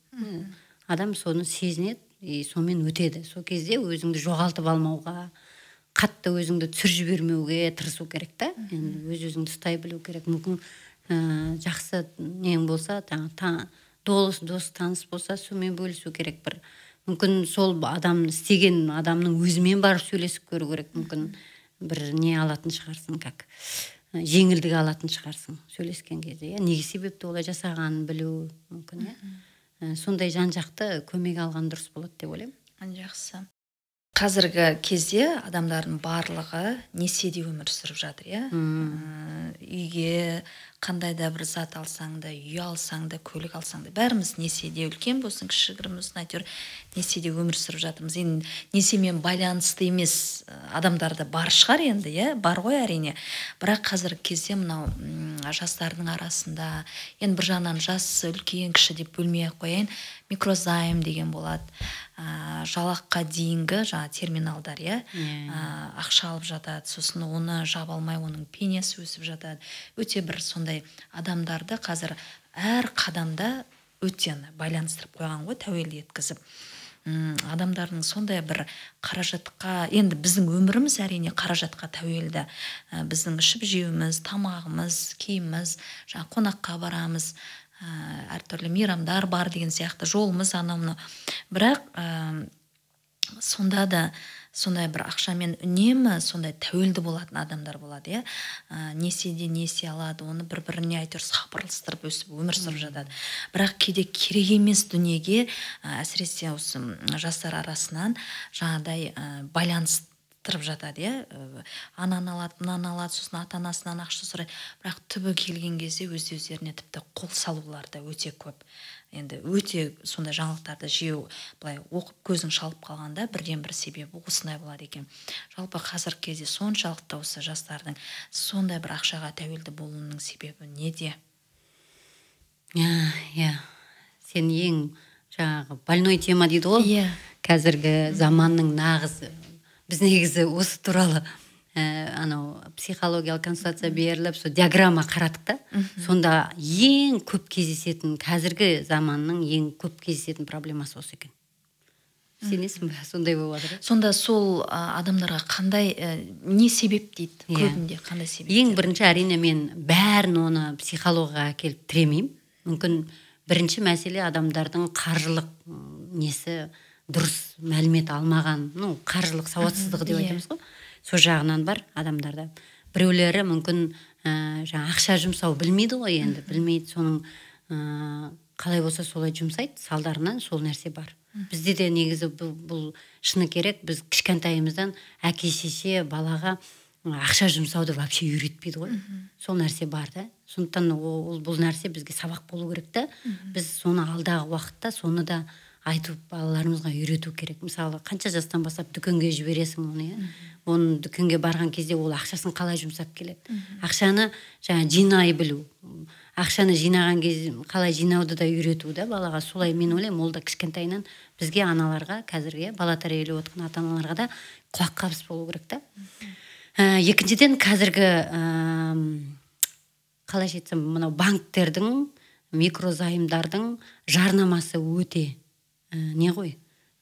Адам соны сезінеді и сонымен өтеді. Сол кезде өзіңді жоғалтып алмауға, қатты өзіңді түсір жібермеуге тырысу керек та. Енді өзіңді ұстай білу керек. Мүмкін жақсы нең болса, дос таныс болса, сонымен бөлісу керек. Бір мүмкін сол адам істеген адамның өзімен барып сөйлесіп көру керек. Мүмкін бір не алатын шығарсың, как жеңілдік алатын шығарсың сөйлескен кезде. Неге себепті олай жасағанын білу мүмкін. Сондай жан-жақты көмек алған дұрыс болады деп ойлаймын. Жақсы. Қазіргі кезде адамдардың барлығы несиеде өмір сүріп жатыр, үйге қандай да бір зат алсаң да, үй алсаң да, көлік алсаң да, бәріміз несиеде, үлкен болсын, кішігірім болсын, әйтеуір несиеде өмір сүріп жатырмыз. Енді несиемен байланысты емес адамдар да бар шығар енді, бар ғой әрине. Бірақ қазіргі кезде мынау жастардың арасында, енді бір жағынан жас, үлкен, кіші деп бөлмей қояйын, микрозайм деген болады. Жалаққа дейінгі терминалдар, ақша алып жатады, сосын оны жаба алмай, оның пениясы өсіп жатады. Өте бір сондай адамдарды қазір әр қадамда өте байланыстырып қойған ғой, тәуелді еткізіп. Адамдардың сондай бір қаражатқа, енді біздің өміріміз әрине қаражатқа тәуелді. Біздің ішіп жеуіміз, тамағымыз, киіміміз, қонаққа барамыз, әртүрлі мейрамдар бар деген сияқты, жолымыз анау. Бірақ сонда да сондай бір ақшамен үнемі сондай тәуелді болатын адамдар болады, несиеде несие алады, оны бір-біріне әйтеуір сапырылыстырып өсіп өмір сүріп жатады. Бірақ кейде керек емес дүниеге, әсіресе осы жастар арасынан жаңағыдай байланыстырып жатады, ананы алады, мынаны алады, сосын ата-анасынан ақша сұрайды. Бірақ түбі келген кезде өздеріне тіпті қол салулар да өте көп. Енді өте сондай жаңалықтарды жеу, былай оқып көзің шалып қалғанда бірден бір себебі осындай болады екен. Жалпы қазіргі кезде соншалықты осы жастардың сондай бір ақшаға тәуелді болуының себебі неде? Сен ең жаңағы больной тема дейді ғой. Қазіргі заманның нағыз. Біз негізі осы туралы анау психологиялық консультация беріліп, сол диаграмма қарадық та. Сонда ең көп кездесетін, қазіргі заманның ең көп кездесетін проблемасы осы екен. Сенесің бе? Сондай болып жатыр. Сонда сол адамдарға қандай не себеп дейді? Көбінде қандай себеп? Ең бірінші әрине мен бәрін оны психологияға әкеліп тіремеймін. Мүмкін бірінші мәселе адамдардың қаржылық несі дұрыс мәлімет алмаған, қаржылық сауатсыздығы деп айтамыз ғой. Сол жағынан бар адамдарда. Біреулері мүмкін ақша жұмсау білмейді ғой, енді білмейді, соның қалай болса солай жұмсайды, салдарынан сол нәрсе бар. Бізде де негізі бұл шыны керек, біз кішкентайымыздан әке-шеше балаға ақша жұмсауды вообще үйретпейді ғой. Сол нәрсе бар да. Сондықтан бұл нәрсе бізге сабақ болу керек та. Біз соны алдағы уақытта соны да айтып балаларымызға үйрету керек. Мысалы, қанша жастан бастап дүкенге жібересің оны, Оның дүкенге барған кезде ол ақшасын қалай жұмсап келеді. Ақшаны жинай білу. Ақшаны жинаған кезде қалай жинауды да үйрету да балаға. Солай мен ойлаймын, ол да кішкентайынан бізге аналарға, қазірге бала тәрбиелеп отырған ата-аналарға да құлаққабыс болу керек та. Екіншіден қазіргі қалай айтсам, мынау банктердің, микрозайымдардың жарнамасы өте не ғой?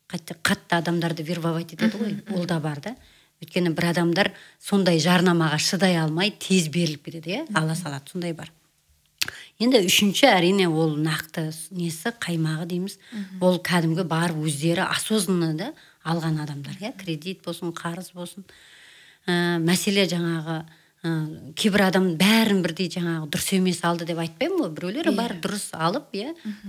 Қатты адамдарды вербовать етеді ғой. Ол да бар да. Өйткені бір адамдар сондай жарнамаға шыдай алмай тез беріліп кетеді, ала салады, сондай бар. Енді үшінші әрине ол нақты несі, қаймағы дейміз. Ол кәдімгі барып өздері осознанно алған адамдар, кредит болсын, қарыз болсын. Мәселе жаңағы кейбір адам бәрін бірдей жаңағы дұрыс емес алды деп айтпаймын ғой. Біреулері бар дұрыс алып,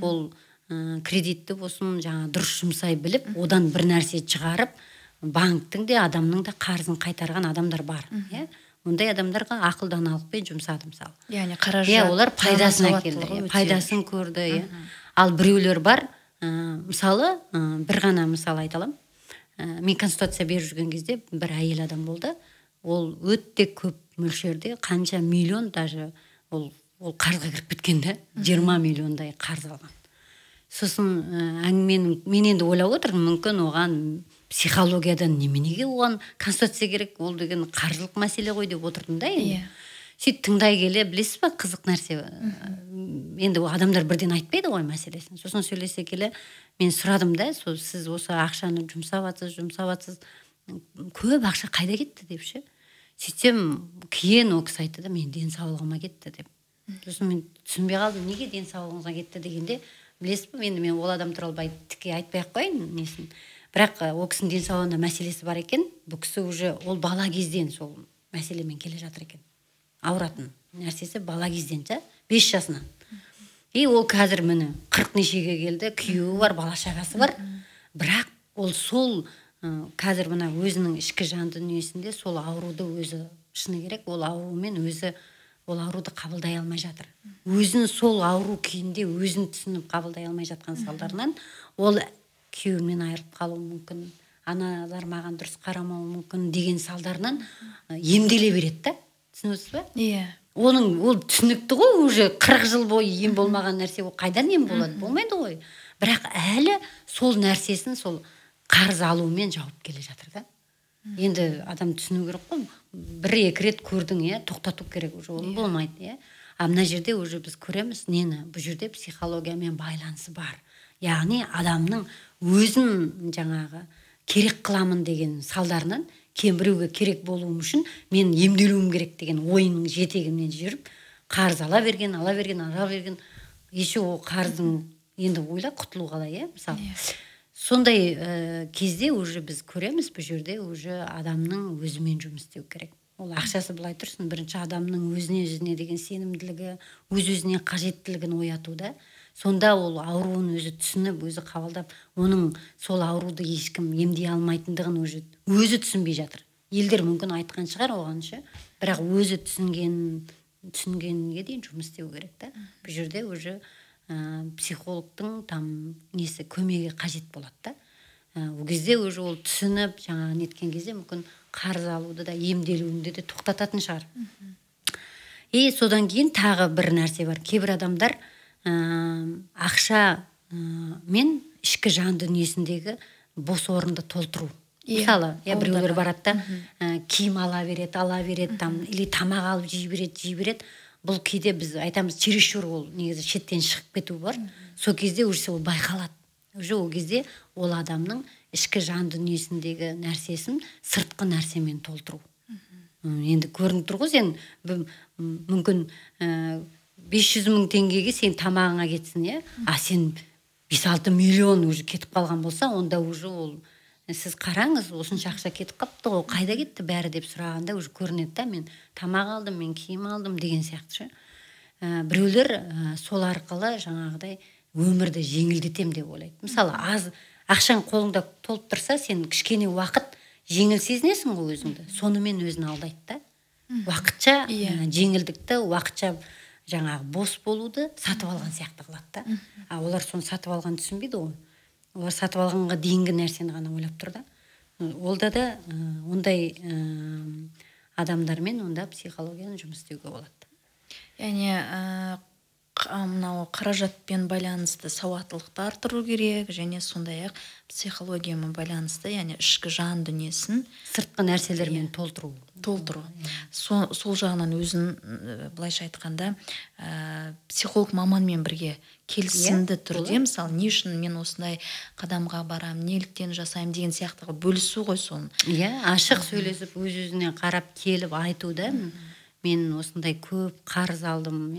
ол кредитті болсын, жаңағы дұрыс жұмсай біліп, одан бір нәрсе шығарып, банктің де адамның да қарызын қайтарған адамдар бар. Ондай адамдарға ақылданалықпен жұмсады мысалы. Яғни қаражат, олар пайдасын әкелді, пайдасын көрді. Ал біреулер бар, мысалы, бір ғана мысал айталам. Мен консультация беріп жүрген кезде бір әйел адам болды. Ол өте көп мөлшерде, қанша миллион даже ол қарызға кіріп кеткенде, 20 миллиондай қарыз алған. Сосын мен енді ойлап отырмын, мүмкін оған психологиядан неменеге оған консультация керек, ол деген қаржылық мәселе ғой деп отырдым да енді. сөйтіп тыңдай келе, білесіз ба, қызық нәрсе. Енді адамдар бірден айтпайды ғой мәселесін. Сосын сөйлесе келе мен сұрадым да, сіз осы ақшаны жұмсап жатсыз, көп ақша қайда кетті деп ше. Сөйтсем кейін ол кісі айтты да, мен денсаулығыма кетті деп. Сосын мен түсінбей қалдым, неге денсаулығыңызға кетті дегенде, білесіз ба, енді мен ол адам туралы тіке айтпай-ақ қояйын несін. Бірақ ол кісінің денсаулығында мәселесі бар екен. Бұл кісі уже ол бала кезден сол мәселемен келе жатыр екен. Ауыратын нәрсесі бала кезден, 5 жасынан. И ол қазір міне 40 нешеге келді, күйеуі бар, бала шағасы бар. Бірақ ол сол қазір мына өзінің ішкі жан дүниесінде сол ауруды өзі, шыны керек, ол аурумен өзі ол ауруды қабылдай алмай жатыр. Өзін сол ауру күйінде өзін түсініп қабылдай алмай жатқан салдарынан ол күйеуімен айырылып қалуы мүмкін, аналар маған дұрыс қарамауы мүмкін деген салдарынан емделе береді да. Түсінесіз ба? Иә. Ол түсінікті ғой, уже 40 жыл бойы ем болмаған нәрсе, ол қайдан ем болады? Болмайды ғой. Бірақ әлі сол нәрсесін сол қарыз алуымен жауып келе жатыр да. Енді адам түсіну керек қой. 1-2 рет көрдің, тоқтату керек, уже ол болмайды, мына жерде уже біз көреміз нені, бұл жерде психологиямен байланысы бар. Яғни адамның өзін жаңағы керек қыламын деген салдарынан, біреуге керек болуым үшін мен емделуім керек деген ойының жетегімен жүріп, қарыз ала берген. Еше ол қарыздың енді ойла құтылу қалай, мысалы. Сондай кезде уже біз көреміз, бұл жерде уже адамның өзімен жұмыс істеу керек. Ол ақшасы былай тұрсын, бірінші адамның өзіне деген сенімділігі, өз-өзіне қажеттілігін оятуда. Сонда ол ауруын өзі түсініп, өзі қабылдап, оның сол ауруды ешкім емдей алмайтындығын өзі түсінбей жатыр. Елдер мүмкін айтқан шығар оған ше, бірақ өзі түсінгенге дейін жұмыс істеу керек та. Бұл жерде уже психологтың көмегі қажет болады да. Ол кезде уже ол түсініп, жаңағы неткен кезде мүмкін қарыз алуды да, емделуінде де тоқтататын шығар. И содан кейін тағы бір нәрсе бар. Кейбір адамдар ақша мен ішкі жан дүниесіндегі бос орынды толтыру. Мысалы, біреулер барады да, киім ала береді, или тамақ алып жей береді. Бұл кейде біз айтамыз, чересчур ол негізі шеттен шығып кету бар. Сол кезде уже ол байқалады. Уже ол кезде ол адамның ішкі жан дүниесіндегі нәрсесін сыртқы нәрсемен толтыру. Енді көрініп тұр ғой, сен мүмкін 500 мың теңгеге сен тамағыңа кетсін, сен 5-6 миллион уже кетіп қалған болса, онда уже ол сіз қараңыз, осынша ақша кетіп қапты ғой, қайда кетті бәрі деп сұрағанда уже көрінеді да, мен тамақ алдым, мен киім алдым деген сияқты. Біреулер сол арқылы жаңағыдай өмірді жеңілдетем деп ойлайды. Мысалы, аз ақшаң қолыңда толып тұрса, сен кішкене уақыт жеңіл сезінесің ғой өзіңді. Сонымен өзін алдайды да. Уақытша жеңілдікті, уақытша жаңағы бос болуды сатып алған сияқты қылады да. Олар соны сатып алған түсінбейді ғой. Олар сатып алғанға дейінгі нәрсені ғана ойлап тұр да. Олда да ондай адамдармен онда психологияны жұмыс істеуге болады. Яғни мынау қаражатпен байланысты сауаттылықты арттыру керек, және сондай-ақ психологиямен байланысты, яғни ішкі жан дүниесін сыртқы нәрселермен толтыру. Сол жағынан өзін, былайша айтқанда, психолог маманмен бірге келісімді түрде, мысалы, не үшін мен осындай қадамға барам, неліктен жасаймын деген сияқтыға бөлісу ғой соны. Ашық сөйлесіп, өз-өзіне қарап келіп айтуда, мен осындай көп қарыз алдым,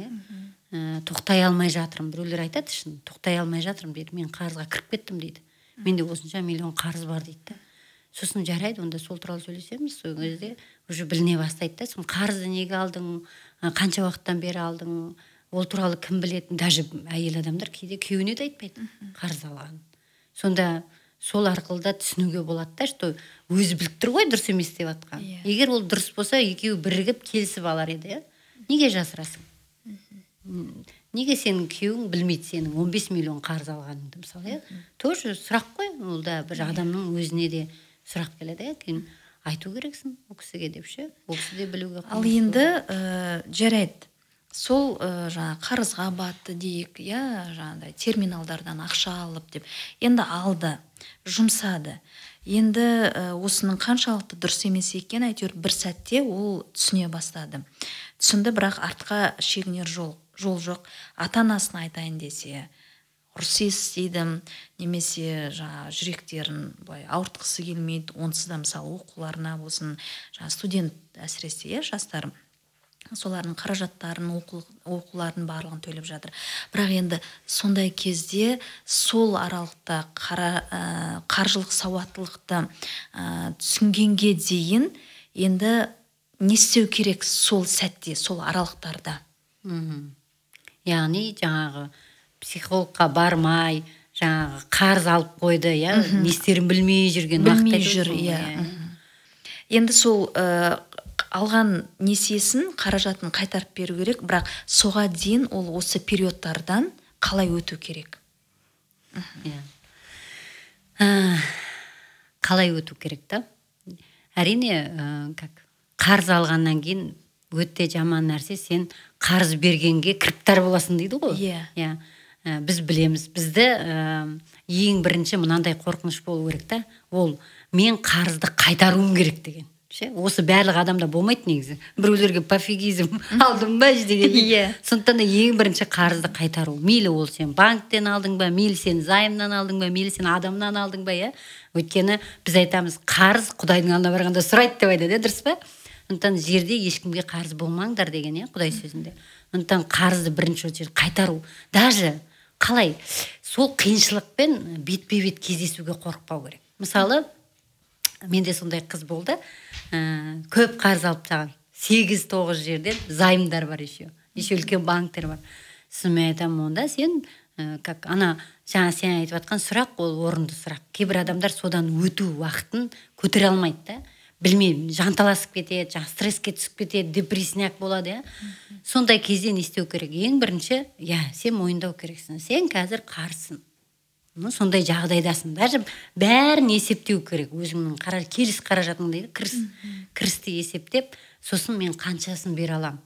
тоқтай алмай жатырмын. Біреулер айтады шын, тоқтай алмай жатырмын дейді, мен қарызға кіріп кеттім дейді. Менде осынша миллион қарыз бар дейді. Сосын жарайды, онда сол туралы сөйлесеміз, сол кезде уже біліне бастайды да, сон қарызды неге алдың, қанша уақыттан бері алдың, ол туралы кім білетін, даже әйел адамдар кейде күйеуіне де айтпайды қарыз алған. Сонда сол арқылы да түсінуге болады да, что өзі біліп тұр ғой дұрыс емес деп жатқан. Егер ол дұрыс болса, екеуі бірігіп келісіп алар еді, неге жасырасың? Неге сенің күйеуің білмейді сенің 15 миллион қарыз алғаныңды, мысалы, тоже сұрақ қой, ол да бір адамның өзіне де сұрақ келеді, кейін айту керексің ол кісіге деп ше, ол кісі де білуге. Ал енді жарайды, сол жаңа қарызға батты дейік, жаңағыдай терминалдардан ақша алып деп, енді алды, жұмсады. Енді осының қаншалықты дұрыс емес екен, әйтеуір бір сәтте ол түсіне бастады. түсінді, бірақ артқа шегінер жол жоқ. Ата-анасына айтайын десе ұрыс естиді, немесе жаңа жүректерін былай ауыртқысы келмейді, онсыз да мысалы оқуларына болсын, жаңа студент әсіресе жастар солардың қаражаттарын, оқуларын барлығын төлеп жатыр. Бірақ енді сондай кезде сол аралықта қаржылық сауаттылықты түсінгенге дейін енді не істеу керек сол сәтте, сол аралықтарда? Яғни жаңағы психологқа бармай, жаңағы қарыз алып қойды, не істерін білмей жүрген білмей жүр, енді сол алған несиесін, қаражатын қайтарып беру керек, бірақ соға дейін ол осы периодтардан қалай өту керек? Қалай өту керек та? Әрине, қарыз алғаннан кейін өте жаман нәрсе, сен қарыз бергенге кіріптар боласың дейді ғой. Біз білеміз, бізді ең бірінші мынандай қорқыныш болу керек та, ол мен қарызды қайтаруым керек деген. Осы барлық адамда болмайды негізі. Біреулерге пофигизм алдым ба деген. Сондықтан да ең бірінші қарызды қайтару. Мейлі ол сен банктен алдың ба, мейлі сен займнан алдың ба, мейлі сен адамнан алдың ба, Өйткені біз айтамыз, қарыз Құдайдың алдына барғанда сұрайды деп айтады, дұрыс па? Сондықтан жерде ешкімге қарыз болмаңдар деген, Құдай сөзінде. Сондықтан қарызды бірінші жер қайтару. Даже қалай сол қиыншылықпен бетпе-бет кездесуге қорықпау керек. Мысалы, менде сондай қыз болды, көп қарыз алып тастаған, 8-9 жерден займдар бар еще үлкен банктер бар. Мен айтамын, онда сен жаңа сен айтып жатқан сұрақ, ол орынды сұрақ. Кейбір адамдар содан өту уақытын көтере алмайды да, білмеймін, жанталасып кетеді, стресске түсіп кетеді, депрессияк болады. Сондай кезде не істеу керек? Ең бірінші, сен мойындау керексің, сен қазір қарызсың. Сондай жағдайдасың. Даже бәрін есептеу керек. Өзіңнің келіс қаражатың дейді, кірісті есептеп, сосын мен қаншасын бере алам.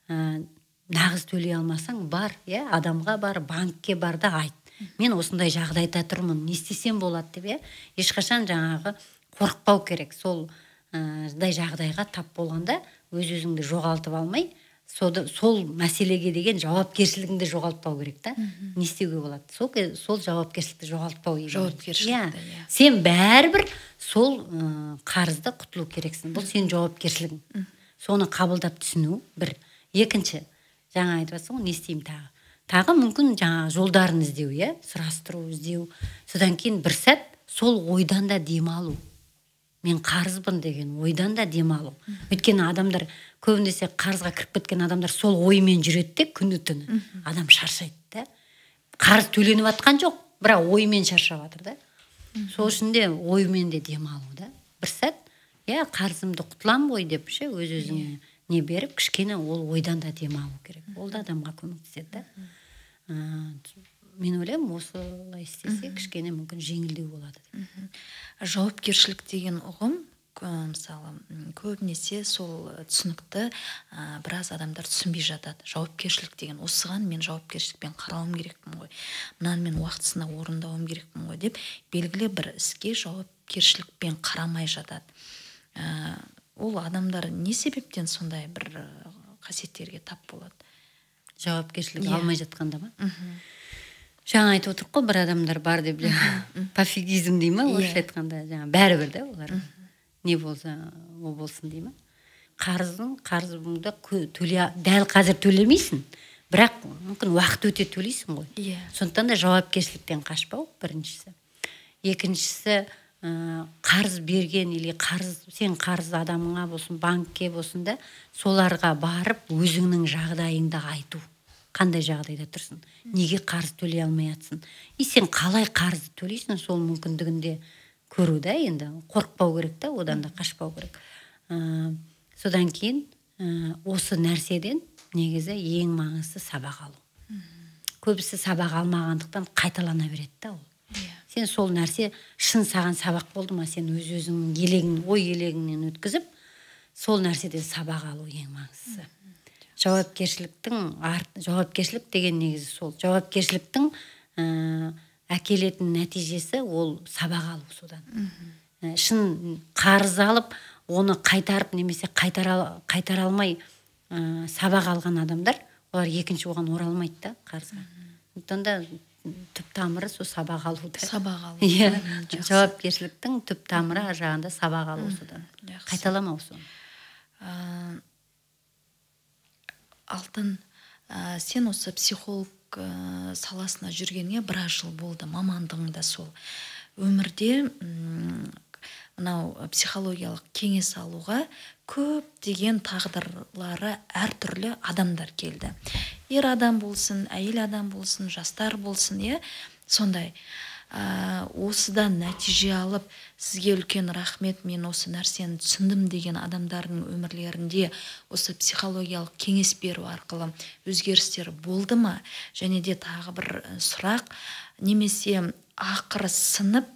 Нағыз төлей алмасаң, бар, адамға бар, банкке бар да айт. Мен осындай жағдайда тұрмын, не істесем болады деп, ешқашан жаңағы қорықпау керек. Сол жағдайға тап болғанда өз-өзіңді жоғалтып алмай, сол мәселеге деген жауапкершілігіңді жоғалтпау керек та. Не істеуге болады? Сол жауапкершілікті жоғалтпау. Жауапкершілікті, Сен бәрібір сол қарызды құтылу керексің. Бұл сен жауапкершілігің. Соны қабылдап түсіну бір. Екінші, жаңа айтып жатсың, не істеймін тағы? Тағы мүмкін жаңа жолдарын іздеу, сұрастыру, іздеу. Содан кейін бір сәт сол ойдан да демалу. Мен қарызбын деген ойдан да демалу. Өйткені адамдар көбінесе қарызға кіріп кеткен адамдар сол оймен жүреді де күні-түні. Адам шаршайды да. Қарыз төленіп жатқан жоқ, бірақ оймен шаршап жатыр да. Сол үшін де оймен де демалу да. Бір сәт, қарызымды құтылам ғой деп, өз-өзіңе не беріп, кішкене ол ойдан да демалу керек. Ол да адамға көмектеседі да. Мен ойлаймын, осылай істесе кішкене мүмкін жеңілдеу болады. Жауапкершілік деген ұғым, мысалы, көбінесе сол түсінікті біраз адамдар түсінбей жатады. Жауапкершілік деген, осыған мен жауапкершілікпен қарауым керекпін ғой, мынаны мен уақытысында орындауым керекпін ғой деп, белгілі бір іске жауапкершілікпен қарамай жатады. Ол адамдар не себептен сондай бір қасиеттерге тап болады? Жауапкершілік алмай жатқанда ма? Жаңа айтып отырық қой, бір адамдар бар деп, пофигизм дей ма, орысша айтқанда, бәрібір де олар. Не болса, о болсын дей ма? Қарызыңды дәл қазір төлемейсің, бірақ мүмкін уақыт өте төлейсің ғой. Сондықтан да жауапкершіліктен қашпау, біріншісі. Екіншісі, қарыз берген или сен қарыз адамыңа болсын, банкке болсын да, соларға барып өзіңнің жағдайыңды айту. Қандай жағдайда тұрсың? Неге қарыз төлей алмай жатсың? Сен қалай қарызды төлейсің, сол мүмкіндігінде көру да, енді қорықпау керек та, одан да қашпау керек. Содан кейін осы нәрседен негізі ең маңызды сабақ алу. Көбісі сабақ алмағандықтан қайталана береді да ол. Сен сол нәрсе шын саған сабақ болды ма, сен өз-өзіңнің ой елегіңнен өткізіп, сол нәрседен сабақ алу ең маңыздысы. Жауапкершілік деген негізі сол. Жауапкершіліктің әкелетін нәтижесі ол сабақ алу содан. Шын қарыз алып, оны қайтарып немесе қайтара алмай сабақ алған адамдар, олар екінші оған оралмайды да қарызға. Сондықтан да түп тамыры сол сабақ алуда. Сабақ алу. Иә, жауапкершіліктің түп тамыры ар жағында сабақ алу содан. Қайталамау соны. Алтын, сен осы психолог саласына жүргенге біраз жыл болды, мамандығың да сол. Өмірде мынау психологиялық кеңес алуға көптеген тағдырлары әртүрлі адамдар келді. Ер адам болсын, әйел адам болсын, жастар болсын, сондай. Осыдан нәтиже алып, сізге үлкен рахмет, мен осы нәрсені түсіндім деген адамдардың өмірлерінде осы психологиялық кеңес беру арқылы өзгерістер болды ма? Және де тағы бір сұрақ, немесе ақыры сынып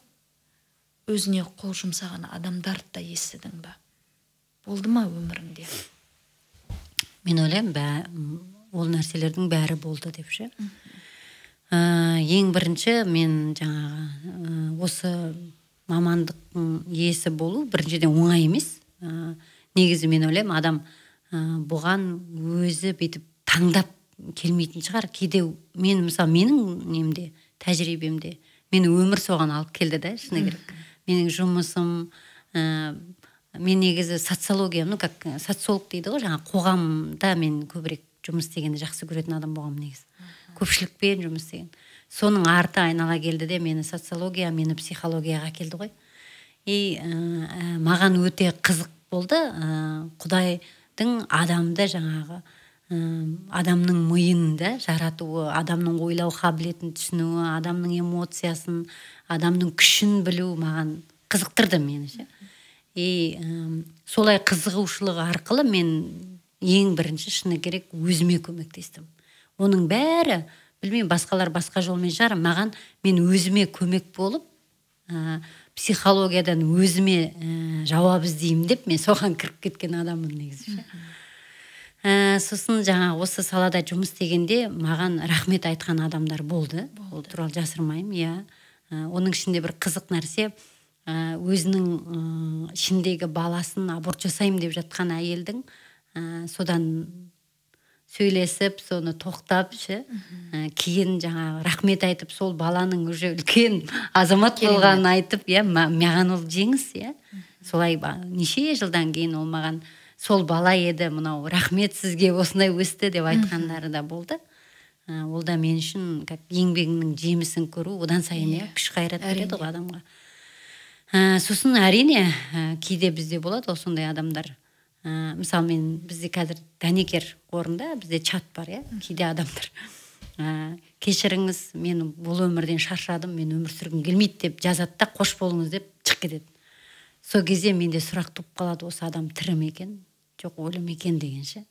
өзіне қол жұмсаған адамдарды да естідің ба? Болды ма өміріңде? Мен ойлаймын, ол нәрселердің бәрі болды деп ше. Ең бірінші мен жаңағы осы мамандықтың иесі болу біріншіден оңай емес. Негізі мен ойлаймын, адам бұған өзі бетіп таңдап келмейтін шығар. Кейде мен мысалы менің немде, тәжірибемде мені өмір соған алып келді да, шыны керек. Менің жұмысым, мен негізі социология, как социолог дейді ғой, жаңа қоғамда мен көбірек жұмыс істегенді жақсы көретін адам болғам негізі. Көпшілікпен жұмыс істеген. Соның арты айнала келді де мені социология, мені психологияға келді ғой. Маған өте қызық болды. Құдайдың адамды жаңағы адамның миында жаратуы, адамның ойлау қабілетін түсінуі, адамның эмоциясын, адамның күшін білу маған қызықтырды мені ше. Солай қызығушылығы арқылы мен ең бірінші шыны керек өзіме көмектестім. Оның бәрі, білмеймін, басқалар басқа жолмен шығар, маған мен өзіме көмек болып, психологиядан өзіме жауап іздеймін деп мен соған кіріп кеткен адаммын негізі. Сосын жаңа осы салада жұмыс істегенде маған рахмет айтқан адамдар болды. Ол туралы жасырмаймын, Оның ішінде бір қызық нәрсе, өзінің ішіндегі баласын аборт жасаймын деп жатқан әйелдің содан сөйлесіп, соны тоқтап, кейін жаңа рахмет айтып, сол баланың уже үлкен азамат болғанын айтып, маған ол жеңіс, солай неше жылдан кейін ол маған сол бала еді, мынау рахмет сізге осындай өсті деп айтқандары да болды. Ол да мен үшін еңбегінің жемісін көру, одан сайын күш қайрат береді ғой адамға. Сосын әрине кейде бізде болады осындай адамдар. Мысалы бізде қазір дәнекер қорында бізде чат бар, кейде адамдар кешіріңіз, мен бұл өмірден шаршадым, мен өмір сүргім келмейді деп жазады да, қош болыңыз деп шығып кетеді. Сол кезде менде сұрақ туып қалады, осы адам тірі ме екен, жоқ өлі ме екен деген ше.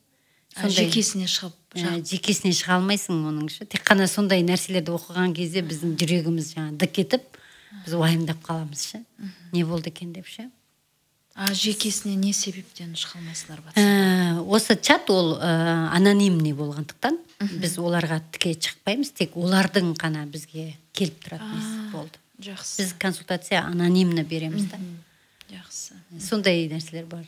Жекесіне шығып, жекесіне шыға алмайсың оның ше. Тек қана сондай нәрселерді оқыған кезде біздің жүрегіміз дік етіп, біз уайымдап қаламыз ше. Не болды екен деп ше. Жекесіне не себептен шыға алмайсыңдар? Осы чат ол анонимный болғандықтан біз оларға тіке шықпаймыз, тек олардың қана бізге келіп тұратынымыз болды. Жақсы. Біз консультация анонимно береміз да. Жақсы. Сондай нәрселер бар.